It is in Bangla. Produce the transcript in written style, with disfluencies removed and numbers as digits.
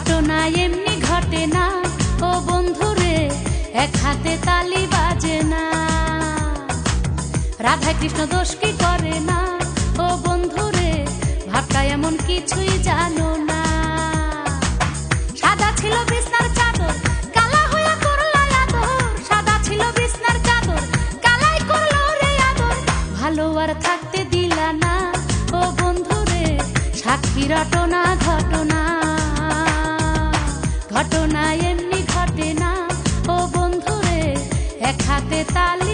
ঘটনা এমনি ঘটে না ও বন্ধুরে, এক হাতে তালি বাজে না। রাধা কৃষ্ণ দোষ কি করে না ও বন্ধুরে, ভাবটা এমন কিছুই জানো না। সাদা ছিল বিছনার চাদর, কালা হইয়া করলা আদর। সাদা ছিল বিছনার চাদর, কালাই করলো রে আদর। ভালো আর থাকতে দিলা না ও বন্ধুরে, সাক্ষী রটনা ঘটনা। ঘটনা এমনি ঘটে না ও বন্ধুরে, এক হাতে তালি